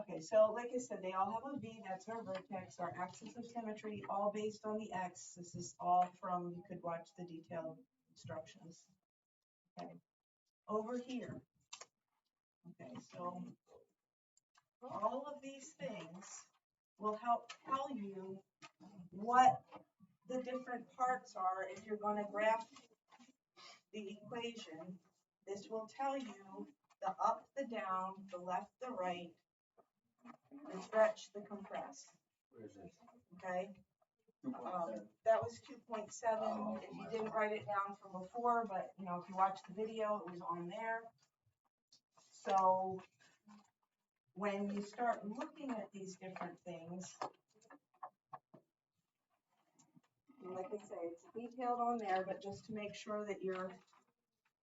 Okay, so like I said, they all have a V, that's our vertex, our axis of symmetry, all based on the X. This is all from, you could watch the detailed instructions. Okay, over here. Okay, so all of these things will help tell you what the different parts are if you're going to graph the equation. This will tell you the up, the down, the left, the right, the stretch, the compress. Where's this? Okay. That was 2.7. If you didn't write it down from before, but you know, if you watch the video, it was on there. So when you start looking at these different things, like I say, it's detailed on there, but just to make sure that you're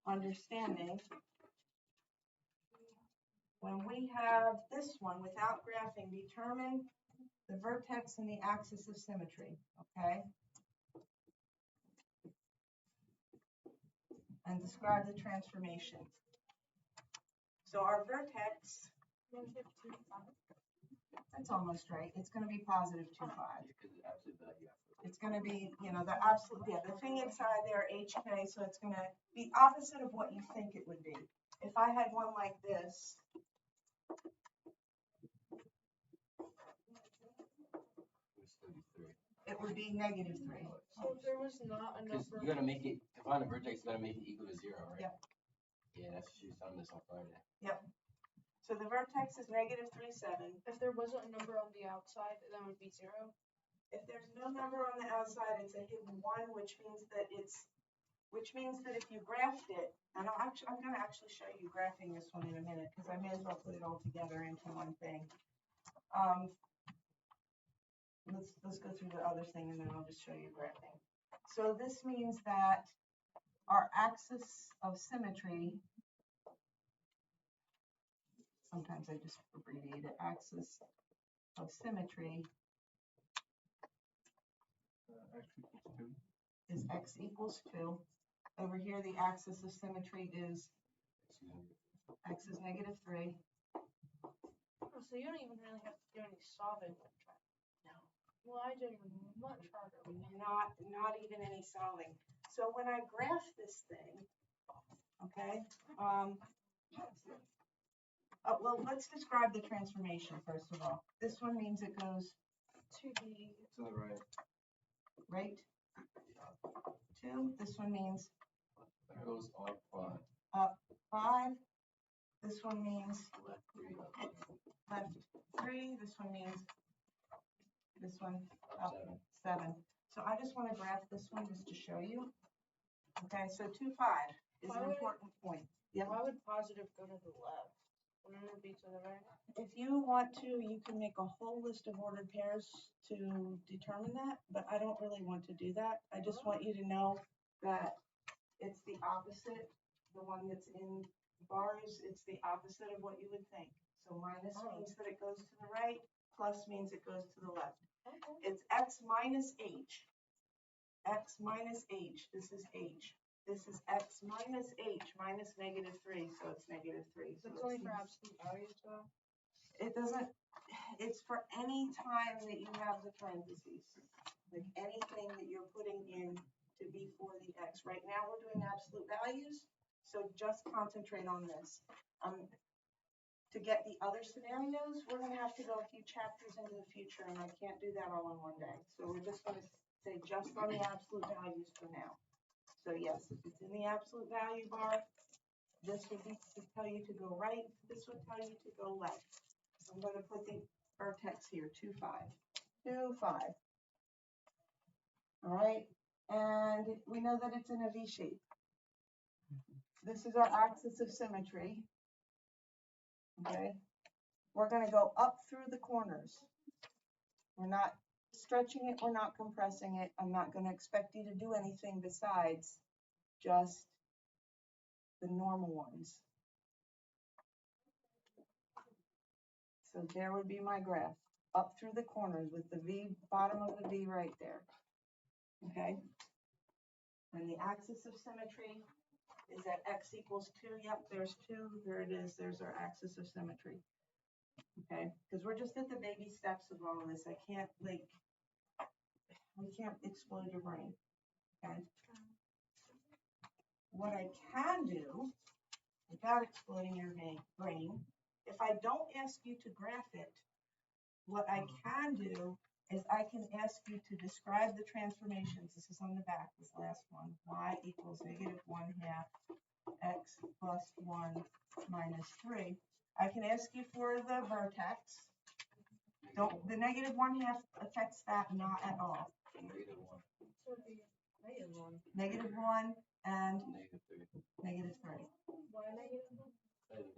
understanding, when we have this one without graphing, determine the vertex and the axis of symmetry, okay? And describe the transformation. So our vertex, that's almost right. It's going to be positive 2,5. It's going to be, you know, the absolute, yeah, the thing inside there, HK, so it's going to be opposite of what you think it would be. If I had one like this, it would be -3. So if there was not a number, You gotta make it, to find the vertex, you gotta make it equal to 0, right? Yep. Yeah, that's she was telling us on Friday. Yep. So the vertex is -3,7. if there wasn't a number on the outside, that would be 0. If there's no number on the outside, it's a hidden 1, which means that if you graphed it, and I'm going to actually show you graphing this one in a minute because I may as well put it all together into one thing. Let's go through the other thing and then I'll just show you graphing. So this means that our axis of symmetry, sometimes I just abbreviate it, axis of symmetry is x equals 2. Over here, the axis of symmetry is x is -3. Oh, so you don't even really have to do any solving. No. Well, I did much harder. Not even any solving. So when I graph this thing, okay, well, let's describe the transformation first of all. This one means it goes To the right. Right? 2. This one means It goes up 5. up 5. This one means Left 3. left 3. This one means this one up 7. 7. So I just want to graph this one just to show you. Okay, so 2, 5 is an important point. Yep. Why would positive go to the left? Wouldn't it be to the right? If you want to, you can make a whole list of ordered pairs to determine that, but I don't really want to do that. I just want you to know that it's the opposite. The one that's in bars, it's the opposite of what you would think. So minus means that it goes to the right, plus means it goes to the left. Okay. It's x minus h. X minus h. This is h. This is x minus h minus -3, so it's -3. So It's only for absolute values, though. it doesn't, it's for any time that you have the parentheses, like anything that you're putting in to be for the x. Right now we're doing absolute values, so just concentrate on this. To get the other scenarios, we're going to have to go a few chapters into the future, and I can't do that all in one day. So we're just going to say just on the absolute values for now. So yes, if it's in the absolute value bar, this would be to tell you to go right. This would tell you to go left. So I'm going to put the vertex here, 2, 5. 2, 5. All right, and we know that it's in a V shape. This is our axis of symmetry. Okay, we're going to go up through the corners. We're not stretching it, we're not compressing it. I'm not going to expect you to do anything besides just the normal ones. So there would be my graph, up through the corners with the V, bottom of the V right there. Okay, and the axis of symmetry is at x equals 2. Yep, there's 2. There it is. There's our axis of symmetry. Okay, because we're just at the baby steps of all of this. I can't we can't explode your brain. Okay. What I can do without exploding your brain, if I don't ask you to graph it, what I can do is I can ask you to describe the transformations. This is on the back, this last one. Y equals -1/2 x plus 1 minus 3. I can ask you for the vertex. The -1/2 affects that not at all. -1. So it'd be -1. -1 and -3. -3. Why -1?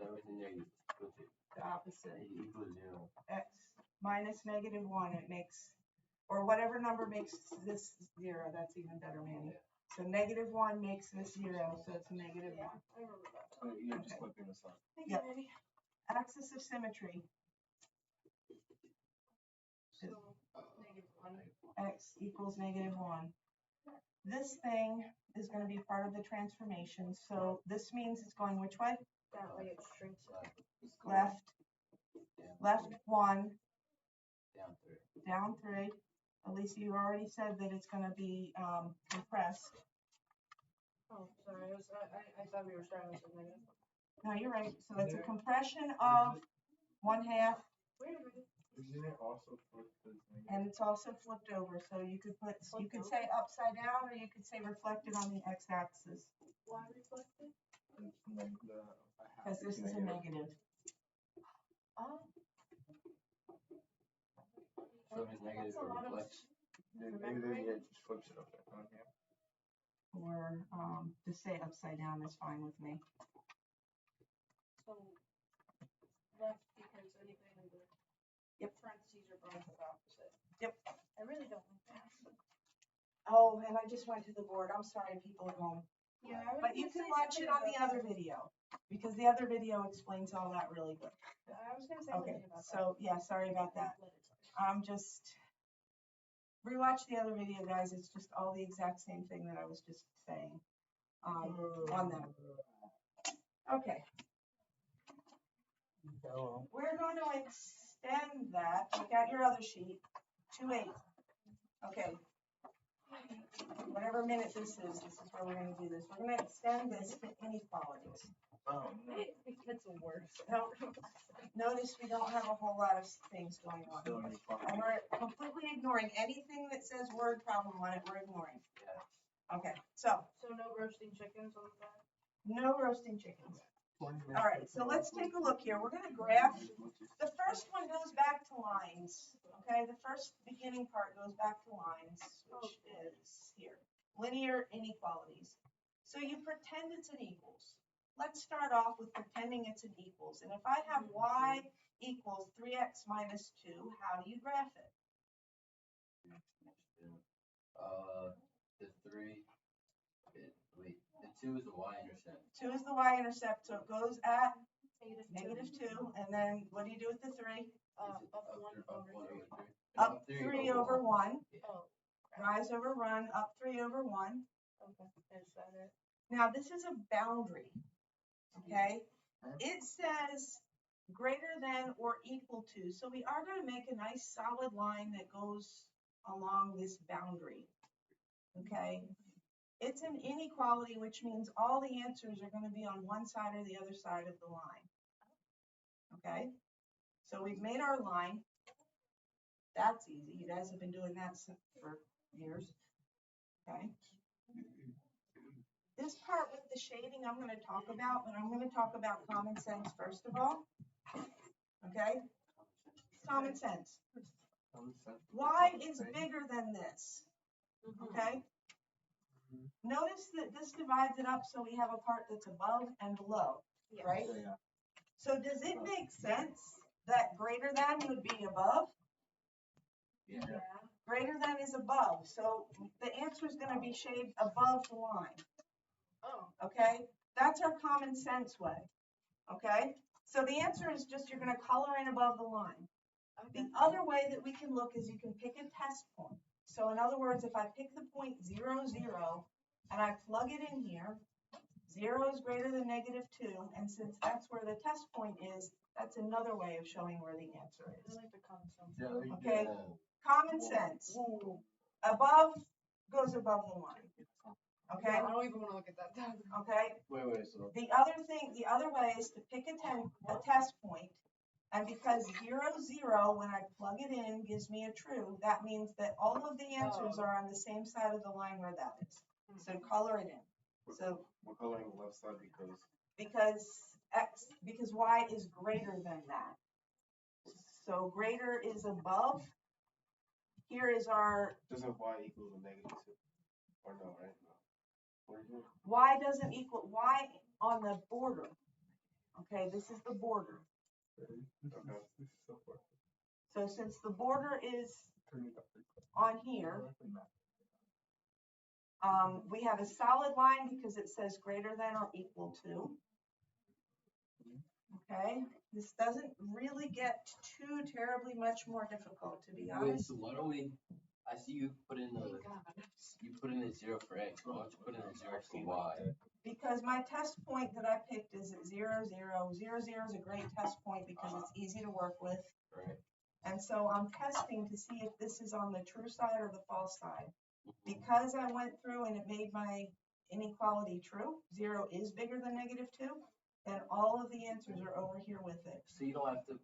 Everything there you split it. The opposite. It equals 0. X minus -1, it makes, or whatever number makes this 0, that's even better, Manny. So -1 makes this 0, so it's a -1. Yeah, I remember that. You're just flipping this on. Thank Yep. you, Manny. Axis of symmetry, So, -1. x equals -1. This thing is going to be part of the transformation, so this means it's going which way? That way it shrinks it. Left, left 1, Down 3. down 3. Elisa, you already said that it's going to be compressed. Oh, sorry. I thought we were starting with something negative. No, you're right. So it's a compression of 1/2, Wait a minute. Isn't it also flipped as negative? and it's also flipped over. So you could say upside down, or you could say reflected on the x-axis, Why reflected? Like the a half because this is a negative. Oh. So if it's negative, That's a it lot of- reflects. Maybe it just flips it upside down here. Or just say upside down is fine with me. So left because anything in the parentheses are going to the opposite. Yep. I really don't like that. Oh, and I just went to the board. I'm sorry, people at home. Yeah, I was But you gonna can say watch it something on the about other that. video, because the other video explains all that really good. I was gonna say Okay, something about that. so yeah, sorry about that. I'm just, rewatch the other video, guys. It's just all the exact same thing that I was just saying on that. Okay. We're going to extend that. Check out your other sheet. 2/8. Okay. Whatever minute this is where we're going to do this. We're going to extend this to inequalities. Oh, no. It gets worse. No, notice we don't have a whole lot of things going on. Still here. inequality. And we're completely ignoring anything that says word problem on it, we're ignoring. Yeah. Okay, so So no roasting chickens on the back? no roasting chickens. All right, so let's take a look here. We're gonna graph. The first one goes back to lines, okay? The first beginning part goes back to lines, which is here. Linear inequalities. So you pretend it's an equals. Let's start off with pretending it's an equals. And if I have y equals 3x minus 2, how do you graph it? The 3. Wait, the 2 is the y-intercept. 2 is the y-intercept, so it goes at -2. -2. And then what do you do with the 3? Up 1 over 3. Up 3 over 1. Oh, Rise over run, up 3 over 1. okay. Is that it? Now, this is a boundary, okay? It says greater than or equal to. So we are going to make a nice solid line that goes along this boundary, okay? It's an inequality, which means all the answers are going to be on one side or the other side of the line, okay? So we've made our line. That's easy. You guys have been doing that for years, okay? This part with the shading I'm going to talk about, but I'm going to talk about common sense first of all, okay? Common sense. Y is bigger than this, okay? Notice that this divides it up so we have a part that's above and below, right? Yeah. So does it make sense that greater than would be above? Yeah. Greater than is above, so the answer is going to be shaded above the line, Oh, okay? That's our common sense way, okay? So the answer is just you're going to color in above the line. The other way that we can look is you can pick a test point. So in other words, if I pick the point 0, 0, and I plug it in here, 0 is greater than -2, and since that's where the test point is, that's another way of showing where the answer I is. like the common sense. Okay, Yeah. common sense. Above goes above the line. Okay, Yeah, I don't even want to look at that. okay. Wait, so. The other way is to pick a test point, and because 0, 0, when I plug it in, gives me a true, that means that all of the answers are on the same side of the line where that is. So color it in. So We're coloring the left side because. because y is greater than that. So greater is above. Here is our Doesn't y equals a -2? Or no, right? No. What is it? y doesn't equal y on the border. Okay, this is the border. Okay. So since the border is on here, we have a solid line because it says greater than or equal to. Okay, this doesn't really get too terribly much more difficult, to be Wait, honest. so why don't we, I see you put in the 0 for x, why don't you put in the 0 for y? Because my test point that I picked is at 0, 0. 0, 0 is a great test point because it's easy to work with. Right. And so I'm testing to see if this is on the true side or the false side. Because I went through and it made my inequality true, 0 is bigger than -2, then all of the answers are over here with it. So you don't have to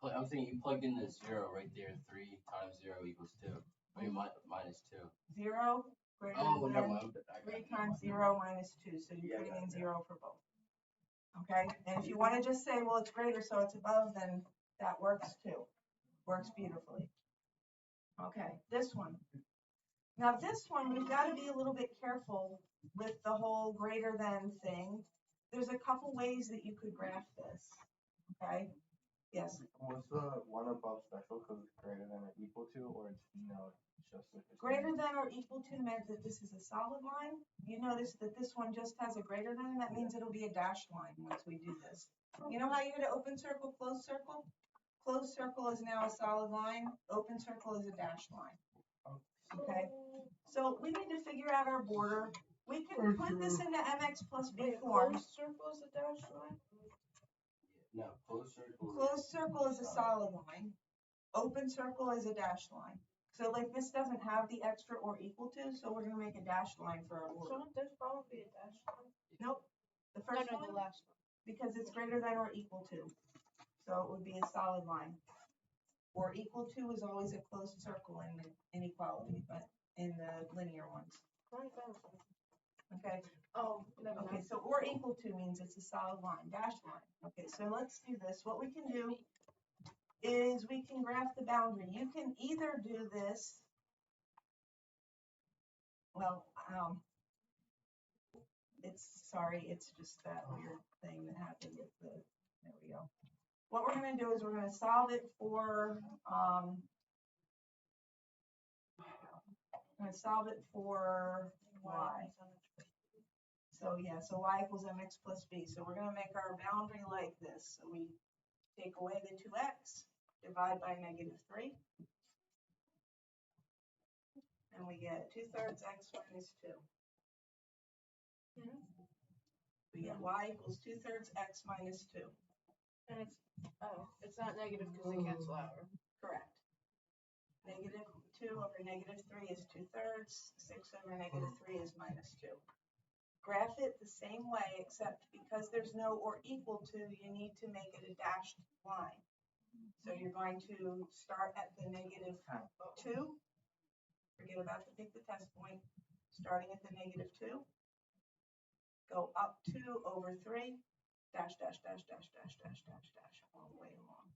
I'm saying you plugged in the 0 right there, 3 times 0 equals 2. I mean, minus 2. 0 greater Oh, never than mind. 3 times 0 minus 2. So you're putting in 0 for both. Okay, and if you want to just say, well, it's greater, so it's above, then that works too. Works beautifully. Okay, this one. Now this one, we've got to be a little bit careful with the whole greater than thing. There's a couple ways that you could graph this. Okay, yes. Was the one above special because it's greater than or equal to, or it's just if it's Greater than or equal to meant that this is a solid line. You notice that this one just has a greater than. That means it'll be a dashed line once we do this. You know how you had an open circle, closed circle? Closed circle is now a solid line. Open circle is a dashed line. Okay, so we need to figure out our border. We can put this into mx plus b form. Closed circle is a dashed line. No, closed circle. Closed circle is a solid line. Open circle is a dashed line. So like this doesn't have the extra or equal to, so we're gonna make a dashed line for our border. Shouldn't this probably be a dashed line? Nope. The first No, one, the last one. because it's greater than or equal to. So it would be a solid line. Or equal to is always a closed circle in the inequality, but in the linear ones. Okay. Oh, never Okay, mind. so or equal to means it's a solid line, dashed line. Okay, so let's do this. What we can do is we can graph the boundary. You can either do this, well, it's just that weird thing that happened with the, there we go. What we're gonna do is we're gonna solve it for, y. So yeah, so y equals mx plus b. So we're gonna make our boundary like this. So we take away the 2x, divide by -3, and we get 2/3 x minus 2. We get y equals 2/3 x minus 2. And it's not negative because they cancel out. Correct. -2 over -3 is 2/3. 6 over -3 is minus 2. Graph it the same way, except because there's no or equal to, you need to make it a dashed line. So you're going to start at the -2. Forget about the pick the test point. Starting at the -2. Go up 2 over 3. Dash, dash, dash, dash, dash, dash, dash, dash, all the way along.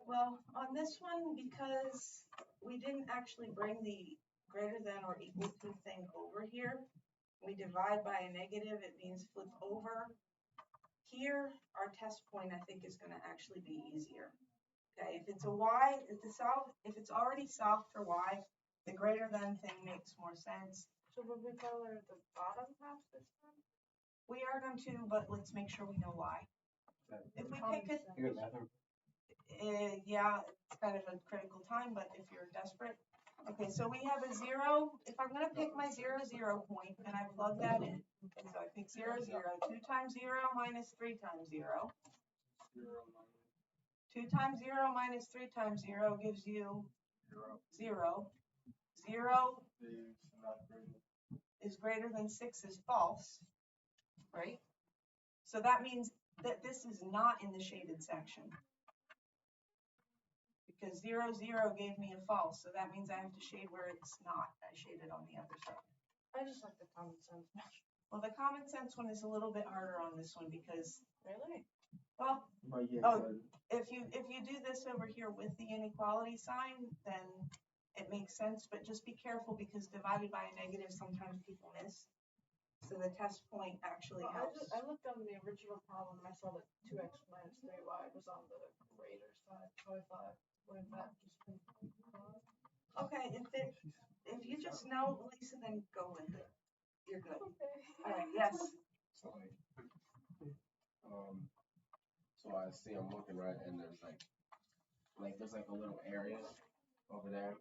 Well, on this one, because we didn't actually bring the greater than or equal to thing over here, we divide by a negative, it means flip over. Here, our test point, I think, is going to actually be easier. Okay, if it's a y, if it's already solved for y, the greater than thing makes more sense. So would we color the bottom half this time? We are going to, but let's make sure we know why. if we Common pick it, sense. You got bathroom? yeah, it's kind of a critical time, but if you're desperate. Okay, so we have a 0. If I'm gonna pick my 0, 0 point, and I plug that in, so I pick 0, 0, 2 times 0 minus 3 times 0. 2 times 0 minus 3 times 0 gives you 0. 0 is greater than 6 is false, right? So that means that this is not in the shaded section. Because 0, 0 gave me a false, so that means I have to shade where it's not. I shaded on the other side. I just like the common sense. Well, the common sense one is a little bit harder on this one because, Really? well, But yeah, Oh. if you do this over here with the inequality sign, then it makes sense, but just be careful because divided by a negative, sometimes people miss. So the test point actually Well, helps. I looked on the original problem and I saw that 2x minus 3y was on the greater side, so I thought, wouldn't that just been? Okay, if you just know, Lisa, then go with it. You're good. Okay. All right, yes. So so I see I'm looking right, and there's there's like a little area over there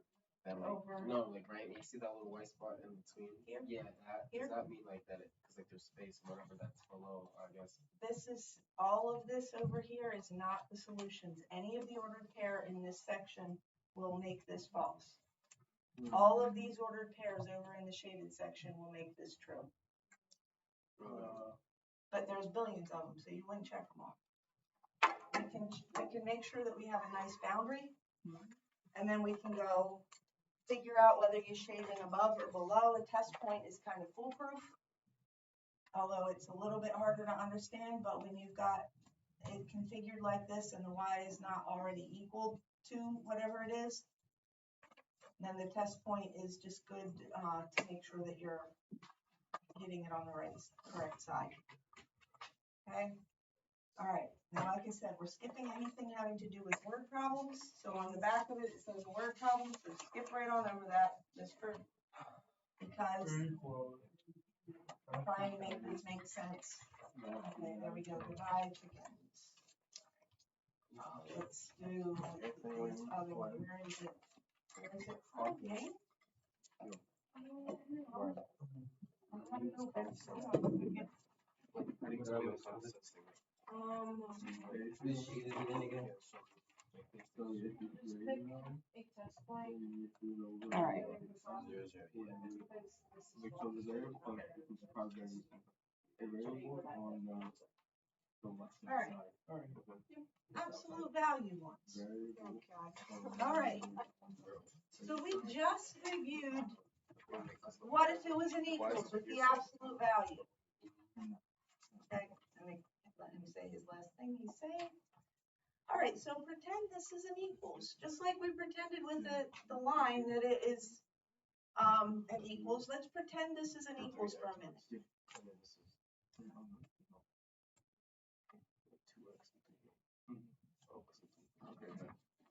that Over. no, right, you see that little white spot in between? Here? Yeah, Here? does that mean like that because like there's space whatever that's below, I guess? This is, all of this over here is not the solutions. Any of the ordered pair in this section will make this false. All of these ordered pairs over in the shaded section will make this true. But there's billions of them, so you wouldn't check them all. We can make sure that we have a nice boundary, and then we can go figure out whether you're shading above or below. A test point is kind of foolproof, although it's a little bit harder to understand, but when you've got it configured like this and the y is not already equal to whatever it is, then the test point is just good to make sure that you're hitting it on the correct side. Okay? All right. Now, like I said, we're skipping anything having to do with word problems. So on the back of it, it says word problems, so skip right on over that just for, because trying to make these make sense. Okay, there we go. Divide chickens. Let's do this other one. Where is it? Where is it from? Game? This sheet is in again. Just pick a test point. All right. 0, 0, All right. Absolute value ones. All right. So we just reviewed what if it was an equals with the absolute value. Okay, let me let him say his last thing he's saying. All right, so pretend this is an equals, just like we pretended with the line that it is an equals. Let's pretend this is an equals for a minute.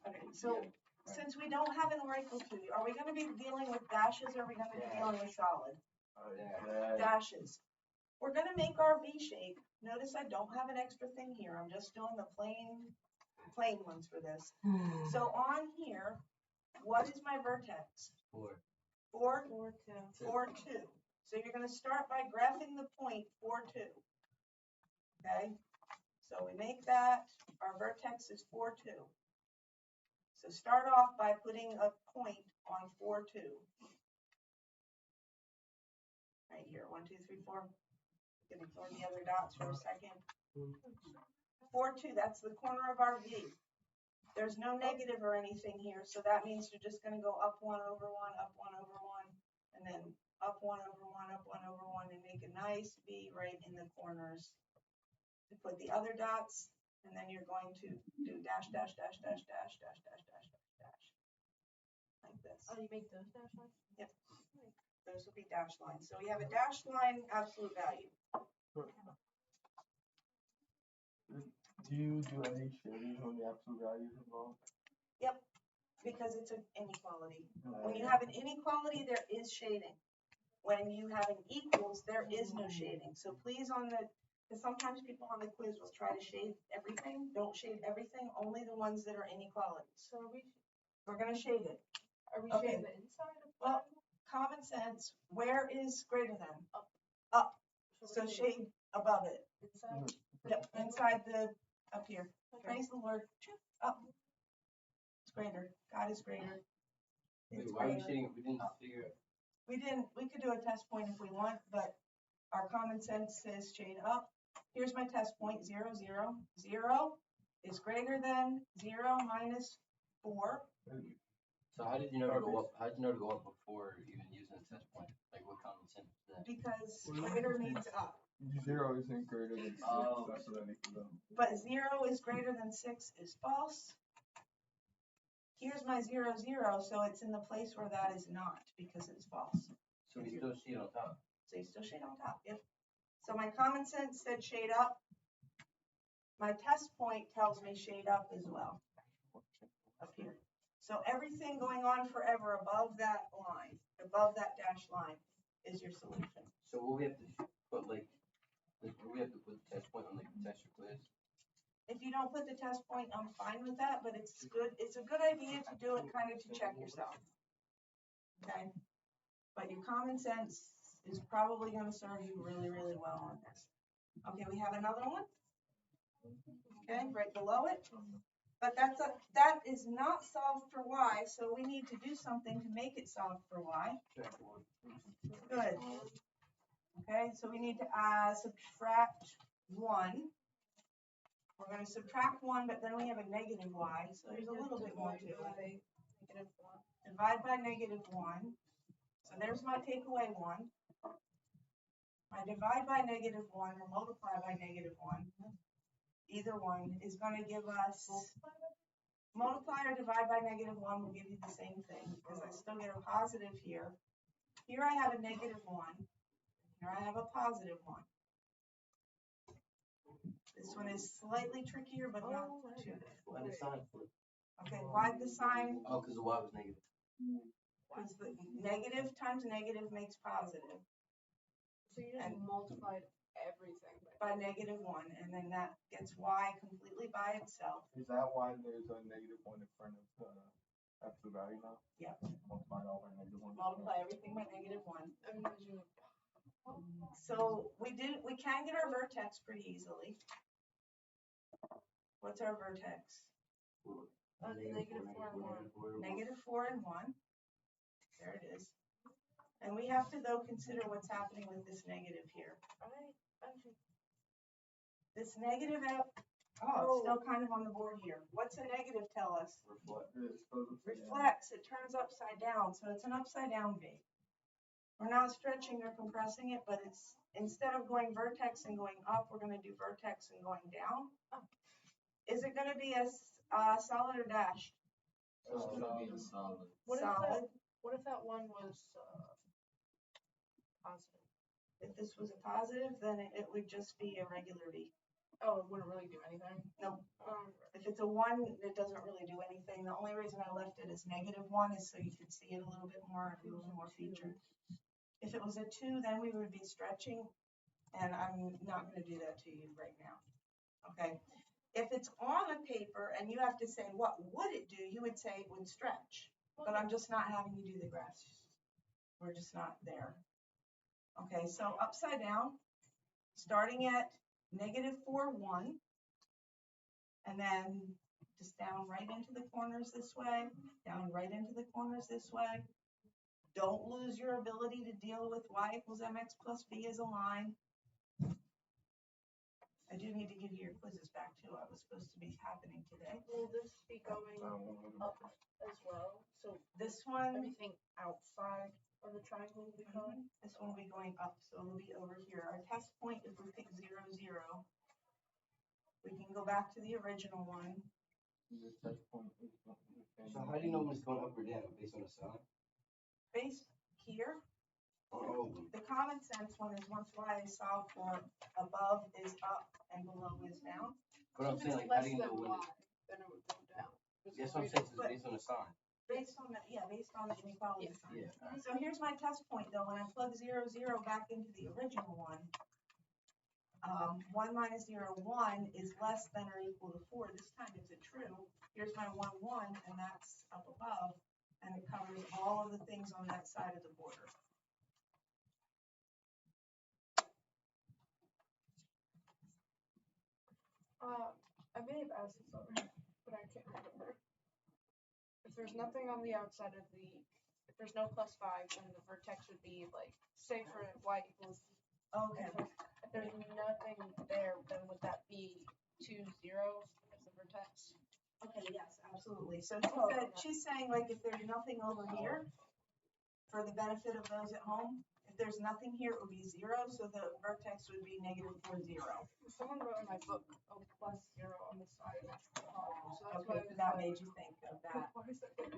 Okay, so since we don't have an or equal to, are we going to be dealing with dashes or are we going to be dealing with solid? Dashes. We're going to make our V shape. Notice I don't have an extra thing here. I'm just doing the plain ones for this. So on here, what is my vertex? 4. 4, 4, 2. 4, 2. So you're going to start by graphing the point 4, 2. Okay? So we make that, our vertex is 4, 2. So start off by putting a point on 4, 2. Right here, 1, 2, 3, 4. You can ignore the other dots for a second. 4, 2, that's the corner of our V. There's no negative or anything here, so that means you're just going to go up 1 over 1, up 1 over 1, and then up 1 over 1, up 1 over 1, and make a nice V right in the corners. You put the other dots, and then you're going to do dash, dash, dash, dash, dash, dash, dash, dash, dash, dash. Like this. Oh, you make those dash lines? Yep. Those will be dash lines. So we have a dash line absolute value. Do you do any shading on the absolute values involved? Yep, because it's an inequality. When you have an inequality, there is shading. When you have an equals, there is no shading. So please, on the Because sometimes people on the quiz will try to shade everything. Don't shade everything, only the ones that are inequalities. So We're gonna shade it. are we Okay. shading the inside of Well, common sense, where is greater than? Up. Up, we're so shading shade above it. inside? Yep, inside the, up here. Praise the Lord. Up. It's greater. God is greater. Wait, It's why are we greater. shading it? We didn't figure it. We could do a test point if we want, but our common sense says shade up. Here's my test point, 0, 0. 0 is greater than 0 minus 4. So how did you know to go up? How did you know to go up before even using a test point? Like what common sense is that? Because greater means up. 0 isn't greater than 6, Oh. that's what I need to know. But 0 is greater than 6 is false. Here's my 0, 0, so it's in the place where that is not because it's false. So we still shade on top. So you still shade on top, yep. So my common sense said shade up. My test point tells me shade up as well, up here. So everything going on forever above that line, above that dashed line, is your solution. So will we have to put will we have to put the test point on like the test or quiz? If you don't put the test point, I'm fine with that, but it's good. It's a good idea to do it kind of to check yourself. Okay? But your common sense is probably going to serve you really, really well on this. Okay, we have another one. Okay, right below it. But that is not solved for y, so we need to do something to make it solved for y. Good. Okay, so we need to subtract 1. We're going to subtract 1, but then we have a negative y, so there's a little bit more to it. Divide by negative 1. So there's my takeaway 1. My divide by negative 1 or multiply by negative 1, either one, is going to give us, multiply or divide by negative 1 will give you the same thing, because I still get a positive here. Here I have a negative 1. Here I have a positive 1. This one is slightly trickier, but not too bad. Why the sign flip? Okay, why the sign? Oh, because the y was negative. Because the negative times negative makes positive. So you just multiplied everything By negative 1, and then that gets y completely by itself. Is that why there's a negative 1 in front of the absolute value now? Yep. Multiply all by negative 1. Multiply everything by negative 1. So we can get our vertex pretty easily. What's our vertex? Negative 4 and 1. Negative 4 and 1. There it is. And we have to, though, consider what's happening with this negative here. This negative, it's still kind of on the board here. What's a negative tell us? Reflects. It turns upside down, so it's an upside down V. We're not stretching or compressing it, but it's, instead of going vertex and going up, we're going to do vertex and going down. Is it going to be a solid or dashed? It's gonna be a solid. Solid. What if that one was positive? If this was a positive, then it would just be a regular V. Oh, it wouldn't really do anything? No. If it's a 1, it doesn't really do anything. The only reason I left it as negative 1 is so you could see it a little bit more, a little more featured. If it was a 2, then we would be stretching, and I'm not going to do that to you right now. Okay. If it's on a paper and you have to say, what would it do? You would say it would stretch. But I'm just not having you do the graphs. We're just not there. Okay, so upside down, starting at negative 4, 1. And then just down right into the corners this way, down right into the corners this way. Don't lose your ability to deal with y equals mx plus b as a line. I do need to give you your quizzes back too. I was supposed to be happening today. Will this be going up as well? So This one, everything outside of the triangle will be going? this one will be going up, so it'll be over here. Our test point, if we pick 0, 0, we can go back to the original one. So how do you know when it's going up or down? Based on the sign? Based here, Oh. the common sense one is once y is solved for, above is up and below is down. But I'm If saying, it's like, how less do you know than when y, then it would go down. That's what I'm saying, it's based on the sign. Based on the, based on the inequality sign. Yeah. So here's my test point though. When I plug 0, 0 back into the original one, 1 minus 0, 1 is less than or equal to 4. This time it's a true. Here's my 1, 1, and that's up above, and it covers all of the things on that side of the border. I may have asked this already, but I can't remember. If there's nothing on the outside of if there's no +5, then the vertex would be like, say for y equals. Okay. If there's nothing there, then would that be 2 zeros as the vertex? Okay, yes, absolutely. So she's saying, like, if there's nothing over here, for the benefit of those at home, if there's nothing here, it would be 0, so the vertex would be -4, 0. Someone wrote in my book, +0 on the side. So that's Okay, why that made you think of that. Why is that there?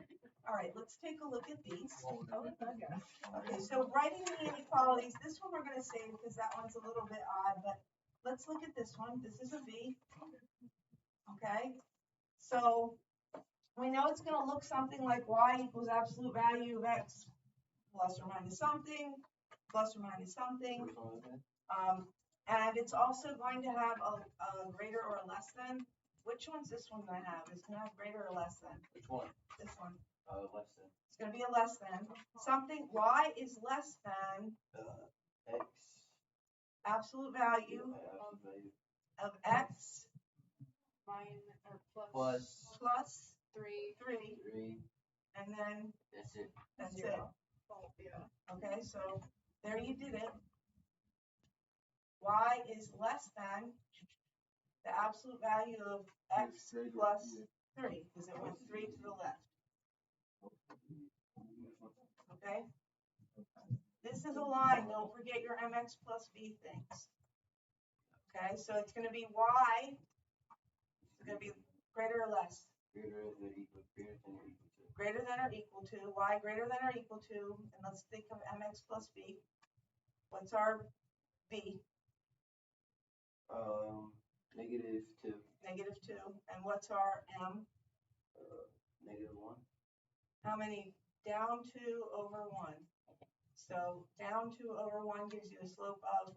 All right, let's take a look at these. Okay, so writing the inequalities, this one we're going to save because that one's a little bit odd, but let's look at this one. This is a V. Okay, so we know it's going to look something like y equals absolute value of x plus or minus something, plus or minus something. And it's also going to have a greater or a less than. Which one's this one going to have? It's going to have greater or less than. Which one? This one. Less than. It's going to be a less than. Something, y is less than X. absolute value Absolute value. of x plus 3. 3, and then That's it. that's it. Zero. Oh, yeah. Okay, so there you did it. Y is less than the absolute value of x plus 3, because it went 3 to the left. Okay? This is a line. Don't forget your mx plus b things. Okay, so it's going to be y. It's going to be greater or less. Greater than or equal to. Greater than or equal to. Y greater than or equal to. And let's think of mx plus b. What's our b? -2. -2. And what's our m? -1. How many? Down 2 over 1. So down 2 over 1 gives you a slope of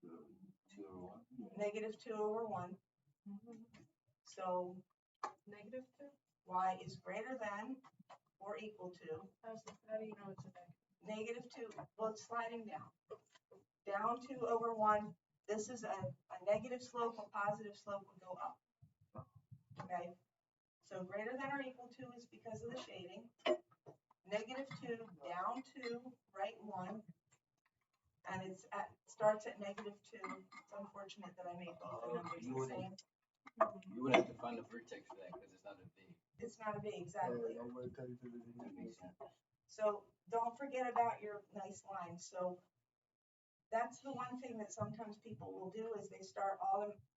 2 over 1. -2 over 1. So -2? y is greater than or equal to How do you know it's a negative? -2. Well, it's sliding down. Down 2 over 1. This is a negative slope. A positive slope would go up. Okay. So greater than or equal to is because of the shading. -2 down 2, right 1. And starts at -2. It's unfortunate that I made both the numbers the same. You would have to find a vertex for that because it's not a V. It's not a B, exactly. That makes sense. So don't forget about your nice lines. So that's the one thing that sometimes people will do is they start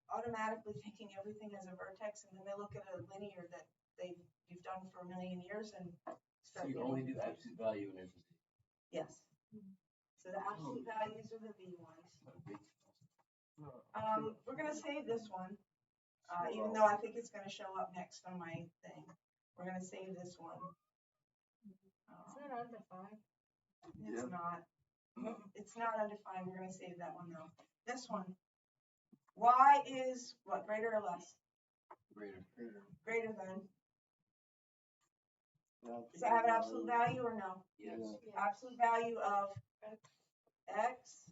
automatically thinking everything as a vertex, and then they look at a linear that you've done for a million years and So start you getting. only do absolute value and there's a Z. Yes. So the absolute values are the V ones. We're going to save this one, even though I think it's going to show up next on my thing. We're going to save this one. Isn't it undefined? It's not. It's not undefined. We're going to save that one though. This one. Y is what? Greater or less? Greater. Greater than. Does that have an absolute value or no? Yes. Absolute value of x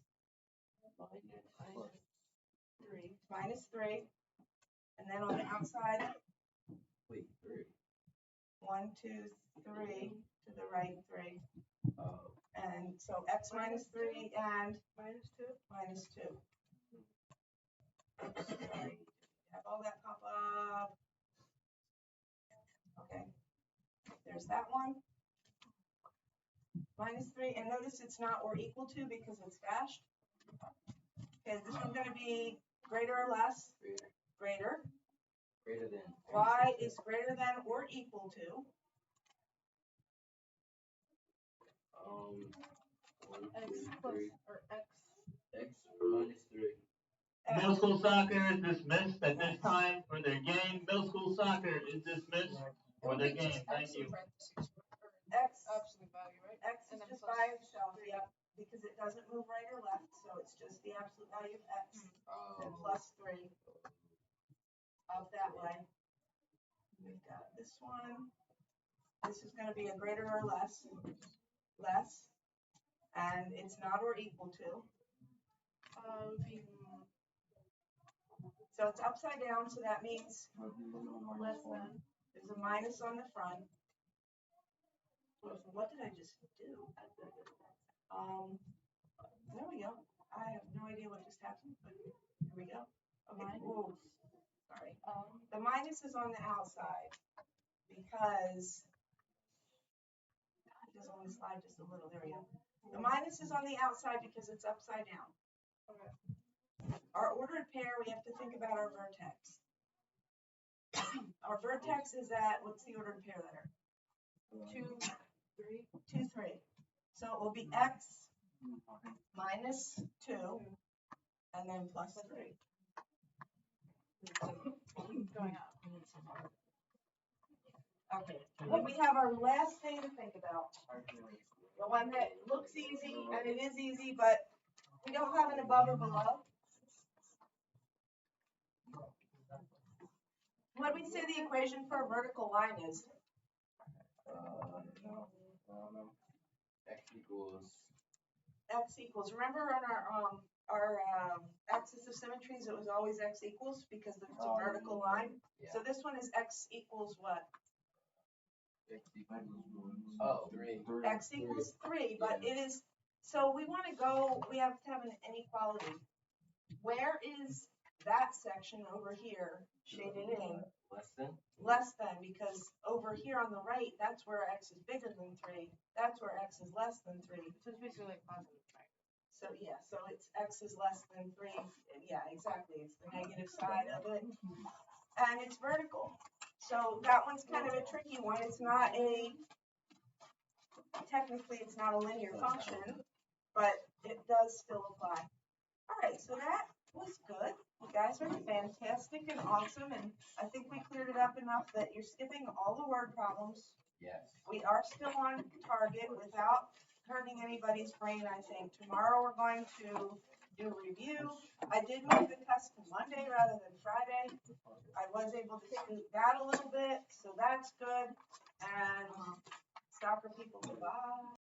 minus 3. And then on the outside, Wait, 3. 1, 2, 3 to the right 3. Oh. And so x minus 3 and -2? minus 2. Sorry. Have all that pop up. Okay. There's that one. Minus 3. And notice it's not or equal to because it's dashed. Okay, this one's going to be greater or less? Greater. Greater. Greater than. Y is greater than or equal to? X plus, or X. X minus 3. Middle school soccer is dismissed at this time for their game. Middle school soccer is dismissed for their game. Thank you. X. Absolute value, right? X is And then just plus by itself. Yep. because it doesn't move right or left, so it's just the absolute value of x and plus 3 up that way. We've got this one. This is gonna be a greater or less, and it's not or equal to. So it's upside down, so that means Less than. there's a minus on the front. What did I just do? There we go. I have no idea what just happened, but here we go. Okay. Ooh, sorry. The minus is on the outside because it doesn't want to slide just a little. There we go. The minus is on the outside because it's upside down. Okay. Our ordered pair, we have to think about our vertex. Our vertex is at, what's the ordered pair letter? 2, 3. 2, 3. So it will be x minus 2 and then plus 3. Going up. Okay. Then we have our last thing to think about. The one that looks easy, and it is easy, but we don't have an above or below. What do we say the equation for a vertical line is? No, I don't know. X X equals. equals, Remember on our axis of symmetries, it was always x equals because it's a vertical line. yeah. So this one is x equals what? X equals 3. X equals 3, but it is. So we want to go. We have to have an inequality. Where is that section over here shaded in? Less than? Less than, because over here on the right, that's where x is bigger than 3. That's where x is less than 3. So it's basically like positive, right? So yeah, so it's x is less than 3. Yeah, exactly. It's the negative side of it. And it's vertical. So that one's kind of a tricky one. It's not a, technically it's not a linear function, but it does still apply. All right, so that was good. You guys are fantastic and awesome, and I think we cleared it up enough that you're skipping all the word problems. Yes. We are still on target without hurting anybody's brain, I think. Tomorrow we're going to do review. I did move the test to Monday rather than Friday. I was able to scoot that a little bit, so that's good. And soccer people, goodbye.